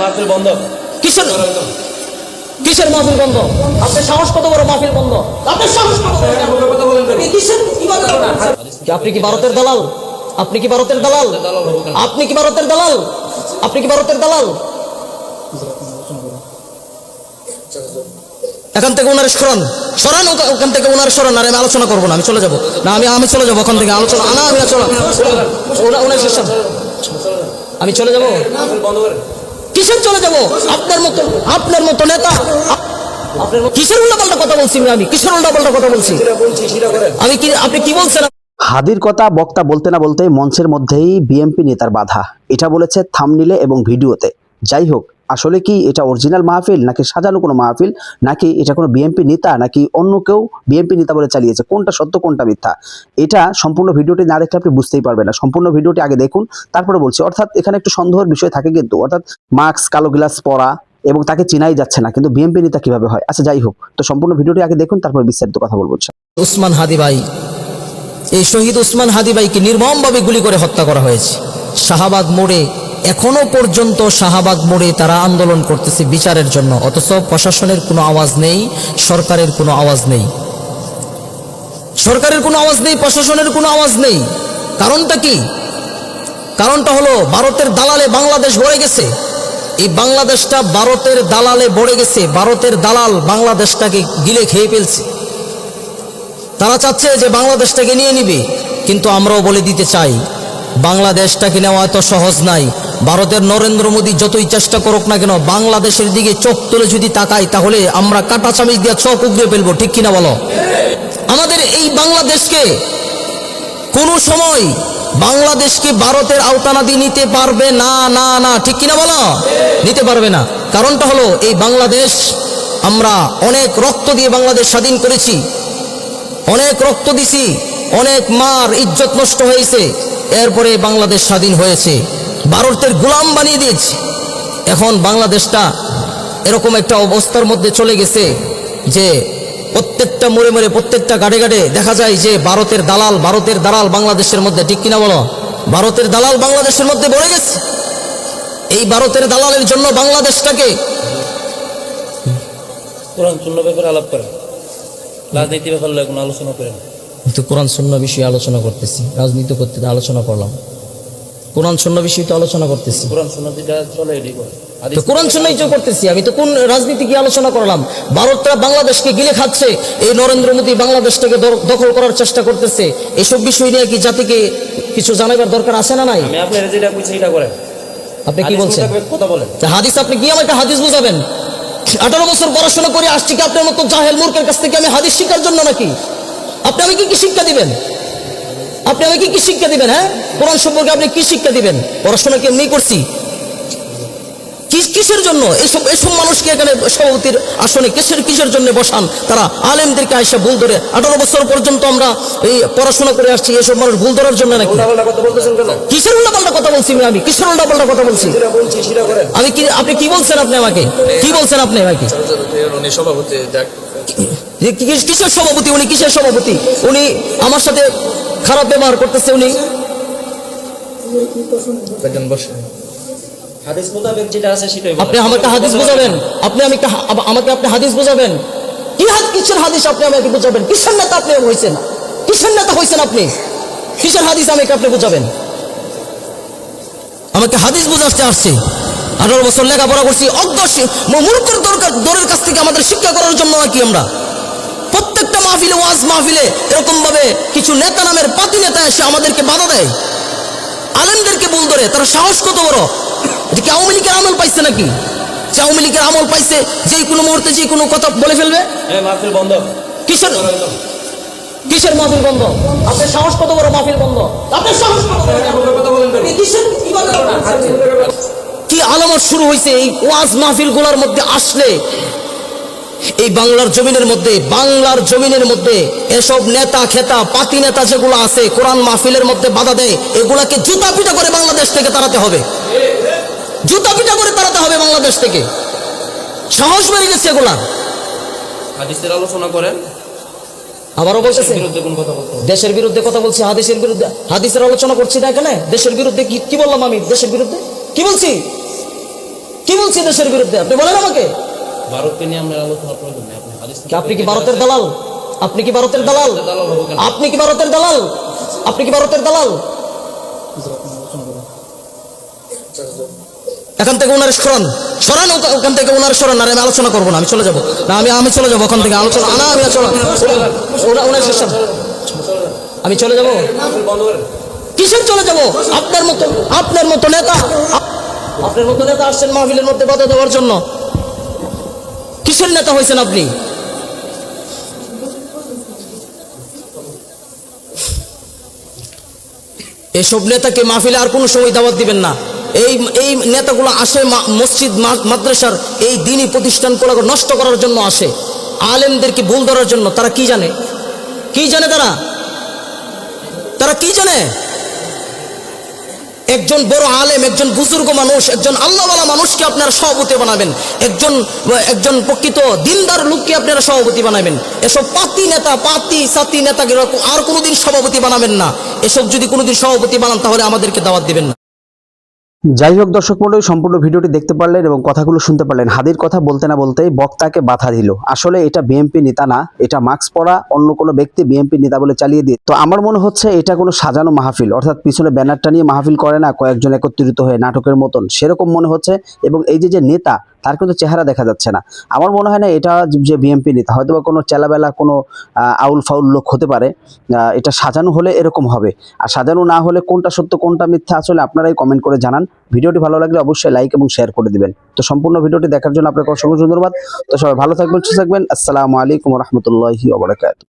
মাহফিল বন্ধ। কিসের কিসের মাহফিল বন্ধ? আপনার সাহস কত বড়? মাহফিল বন্ধ? আপনার সাহস কত বড়? কিসের কিভাবে? আপনি কি ভারতের দালাল? আপনি কি ভারতের দালাল? আপনি কি ভারতের দালাল? আপনি কি ভারতের দালাল? এখান থেকে ওনার সরান, সরান ওখান থেকে ওনার সরান। আর আমি আলোচনা করবো না, আমি চলে যাবো না, আমি চলে যাবো ওখান থেকে আলোচনা না, আমি চলো ওনার শেষ, আমি চলে যাবো। কিসের চলে যাবো? আপনার মতো নেতা, কিসের উল্টাপাল্টা কথা বলছি? আমি কিসের উল্টাপাল্টা কথা বলছি? আমি কি, আপনি কি বলছেন? হাদির কথা বক্তা বলতে না বলতেই মঞ্চের মধ্যেই বিএমপি নেতার বাধা, এটা বলেছে থাম্বনেইলে এবং ভিডিওতে। যাই হোক, আসলে কি এটা অরিজিনাল মাহফিল নাকি সাজানো কোনো মাহফিল, নাকি এটা কোনো বিএমপি নেতা নাকি অন্য কেউ বিএমপি নেতা বলে চালিয়েছে, কোনটা সত্য কোনটা মিথ্যা, এটা সম্পূর্ণ ভিডিওটি না দেখলে আপনি বুঝতেই পারবেন না। সম্পূর্ণ ভিডিওটি আগে দেখুন, তারপরে বলছি। অর্থাৎ এখানে একটু সন্দেহের বিষয় থাকে কিন্তু, অর্থাৎ মাস্ক, কালো গ্লাস পরা এবং তাকে চিনাই যাচ্ছে না, কিন্তু বিএমপি নেতা কিভাবে হয়? আচ্ছা যাই হোক, তো সম্পূর্ণ ভিডিওটি আগে দেখুন, তারপর বিস্তারিত কথা বলবো। উসমান হাদি ভাই, এই শহীদ উসমান হাদি ভাইকে নির্মমভাবে গুলি করে হত্যা করা হয়েছে শাহবাগ মোড়ে। এখনো পর্যন্ত শাহবাগ মোড়ে তারা আন্দোলন করতেছে বিচারের জন্য, অথচ প্রশাসনের কোনো আওয়াজ নেই, সরকারের কোনো আওয়াজ নেই, সরকারের কোনো আওয়াজ নেই, প্রশাসনের কোনো আওয়াজ নেই। কারণটা কি? কারণটা হলো ভারতের দালালে বাংলাদেশ ভরে গেছে। এই বাংলাদেশটা ভারতের দালালে ভরে গেছে, ভারতের দালাল বাংলাদেশটাকে গিলে খেয়ে ফেলছে। তারা চাচ্ছে যে বাংলাদেশটাকে নিয়ে নিবে, কিন্তু আমরাও বলে দিতে চাই বাংলাদেশটাকে নেওয়া এত সহজ নাই। ভারতের নরেন্দ্র মোদী যতই চেষ্টা করুক না কেন, বাংলাদেশের দিকে চোখ তুলে যদি তাকাই তাহলে আমরা কাটা চামিচ দিয়ে চোখ উগড়ে ফেলবো, ঠিক কিনা বলো? আমাদের এই বাংলাদেশকে কোনো সময় বাংলাদেশকে ভারতের আওতানাদি নিতে পারবে না, না না, ঠিক কিনা বলো? নিতে পারবে না। কারণটা হলো এই বাংলাদেশ, আমরা অনেক রক্ত দিয়ে বাংলাদেশ স্বাধীন করেছি, অনেক রক্ত দিছি, অনেক মার ইজ্জত নষ্ট হয়েছে, এরপরে বাংলাদেশ স্বাধীন হয়েছে। ভারতের গোলাম বানিয়ে দিয়েছে। এখন বাংলাদেশটা এরকম একটা অবস্থার মধ্যে চলে গেছে যে প্রত্যেকটা মোড়ে মোড়ে, প্রত্যেকটা ঘাটে ঘাটে দেখা যায় যে ভারতের দালাল বাংলাদেশের মধ্যে, ঠিক কিনা বলো? ভারতের দালাল বাংলাদেশের মধ্যে ভরে গেছে। এই ভারতের দালালের জন্য বাংলাদেশটাকে কোরআন সুন্নাহ ব্যাপারে আলাপ করেন, রাজনীতি ব্যাপারে কোনো আলোচনা করেন। তো কোরআন সুন্নাহ বিষয়ে আলোচনা করতেছি, রাজনীতি করতে আলোচনা করলাম, কোরআন সুন্নাহ বিষয়ে তো আলোচনা করতেছি। কোরআন সুন্নাহ যেটা চলে এটাই করে, তো কোরআন সুন্নাহই তো করতেছি। আমি তো কোন রাজনীতি কি আলোচনা করলাম? ভারতরা বাংলাদেশকে গিলে খাচ্ছে, এই নরেন্দ্র মোদী বাংলাদেশটাকে দখল করার চেষ্টা করতেছে। এইসব বিষয় নিয়ে কি জাতিকে কিছু জানাবার দরকার আছে না নাই? আমি আপনার যেটা কইছি এটা করেন। আপনি কি বলছেন? কথা বলেন। হাদিস, আপনি কি আমাকে হাদিস বুঝাবেন? 18 বছর পড়াশোনা করে আসছি কি আপনার মতো জাহেল মূর্খের কাছ থেকে আমি হাদিস শিক্ষার জন্য নাকি? আপনি আমাকে কি শিক্ষা দিবেন? আপনি আমাকে কি শিক্ষা দিবেন? হ্যাঁ, কোরআন সম্পর্কে আপনি কি শিক্ষা দিবেন? পড়াশোনা কি এমনি করছি? কিসের জন্য এসব মানুষকে এখানে সভাপতির আসনে কিসের জন্য বসান? তারা আলেমদেরকে আইসা ভুল ধরে 18 বছর পর্যন্ত আমরা এই পড়াশোনা করে আসছি, এসব মানুষ ভুল ধরার জন্য নাকি? কিসের উল্টাপাল্টা কথা বলছি? আমি কিসের উল্টাপাল্টা কথা বলছি? আমি কি, আপনি কি বলছেন? আপনি আমাকে কি বলছেন? আপনি আমাকে কিসের সভাপতি? উনি কিসের সভাপতি? উনি আমার সাথে খারাপ ব্যবহার করতেছে। উনি হাদিস মোতাবেক যেটা আছে সেটাই আপনি আমাকে হাদিস বুঝাবেন। আমাকে আপনি হাদিস বুঝাবেন। কিসের হাদিস আপনি আমাকে বুঝাবেন? কিসের নেতা আপনি হয়েছেন? কিসের নেতা হয়েছেন আপনি? কিসের হাদিস আমাকে আপনি বুঝাবেন? আমাকে হাদিস বুঝাতে আসছে। 18 বছর লেখাপড়া করছি, মূর্খের দরের কাছ থেকে আমাদের শিক্ষা করার জন্য নাকি? আমরা প্রত্যেকটা মাহফিলে, ওয়াজ মাহফিলে এরকম ভাবে কিছু নেতা নামের পাতি নেতা এসে আমাদেরকে বাধা দেয়, আলেমদেরকে ভুল ধরে। তারা সাহস কত বড়! এটা কি আওয়ামী লীগের আমল পাইছে নাকি? যে আওয়ামী লীগের আমল পাইছে, যে কোনো মুহূর্তে যে কোনো কথা বলে ফেলবে। মাহফিল বন্ধ। কিসের মাহফিল বন্ধ? আপনার সাহস কত বড়? মাহফিল বন্ধ? আপনার সাহস কত বড়? কি আলামত শুরু হয়েছে এই ওয়াজ মাহফিল গুলার মধ্যে আসলে? এই বাংলার জমিনের মধ্যে এসব নেতা খেতা পাতি নেতা যেগুলো আছে, কোরআন মাহফিলের মধ্যে বাধা দেয়, এগুলাকে জুতা পিটা করে বাংলাদেশ থেকে তাড়াতে হবে। জুতা পিটা করে তাড়াতে হবে বাংলাদেশ থেকে। সাহস বেড়ে গেছে এগুলা। হাদিসের আলোচনা করেন। আবারও বলতেছে দেশের বিরুদ্ধে কথা বলছি, হাদিসের বিরুদ্ধে। হাদিসের আলোচনা করছি না এখানে। দেশের বিরুদ্ধে কি বললাম আমি? দেশের বিরুদ্ধে কি বলছি? করছি দেশের বিরুদ্ধে? আপনি বলেন আমাকে। ভারতকে নিয়ে আমরা আলোচনা প্রয়োজন নেই, আপনি হাদিস থেকে আপনি কি ভারতের দালাল? আপনি কি ভারতের দালাল? দালাল হবো কেন? আপনি কি ভারতের দালাল? আপনি কি ভারতের দালাল? এখান থেকে ওনার সরান, সরান ওখান থেকে ওনার সরান। আর আমি আলোচনা করবো না, আমি চলে যাবো না, আমি চলে যাবো ওখান থেকে। আলোচনা না, আমি ওনার শেষ, আমি চলে যাবো। বন্ধ করেন। কিসের চলে যাবো? আপনার মতো নেতা, আপনার মতো নেতা আসছেন মাহফিলের মধ্যে বাধা দেওয়ার জন্য। কিসের নেতা হয়েছেন আপনি? এসব নেতাকে মাহফিলে আর কোনো সময় দাওয়াত দিবেন না। এই নেতাগুলো আসে মসজিদ মাদ্রাসার এই দিনই প্রতিষ্ঠানগুলো নষ্ট করার জন্য আসে, আলেমদেরকে ভুল ধরার জন্য। তারা কি জানে? কি জানে তারা কি জানে? একজন বড় আলেম, একজন বুজুর্গ মানুষ, একজন আল্লাহওয়ালা মানুষকে আপনারা সভাপতি বানাবেন, একজন প্রকৃত দিনদার লোককে আপনারা সভাপতি বানাবেন। এসব পাতি সাতি নেতাকে আর কোনোদিন সভাপতি বানাবেন না। এসব যদি কোনোদিন সভাপতি বানান তাহলে আমাদেরকে দাওয়াত দিবেন না। যাই হোক দর্শক মণ্ডলী, সম্পূর্ণ ভিডিওটি দেখতে পারলেন এবং কথাগুলো শুনতে পারলেন। হাদির কথা বলতে না বলতেই বক্তাকে বাধা দিল। আসলে এটা বিএনপি নেতা না, এটা মাস্ক পরা অন্য কোনো ব্যক্তি বিএনপি নেতা বলে চালিয়ে দিয়ে। তো আমার মনে হচ্ছে এটা কোনো সাজানো মাহফিল, অর্থাৎ পিছনে ব্যানারটা নিয়ে মাহফিল করে না কয়েকজন একত্রিত হয়ে নাটকের মতন, সেরকম মনে হচ্ছে। এবং এই যে নেতা, তার কিন্তু চেহারা দেখা যাচ্ছে না। আমার মনে হয় না এটা যে বিএনপি নেতা, হয়তো বা কোনো চেলাবেলা কোনো আউল ফাউল লোক হতে পারে। এটা সাজানো হলে এরকম হবে, আর সাজানো না হলে কোনটা সত্য কোনটা মিথ্যা আসলে আপনারাই কমেন্ট করে জানান। ভিডিওটি ভালো লাগলে অবশ্যই লাইক এবং শেয়ার করে দিবেন। তো সম্পূর্ণ ভিডিওটি দেখার জন্য আপনাকে অসংখ্য ধন্যবাদ। তো সবাই ভালো থাকবেন, সুস্থ থাকবেন। আসসালামু আলাইকুম ওয়া রাহমাতুল্লাহি ওয়া বারাকাতুহু।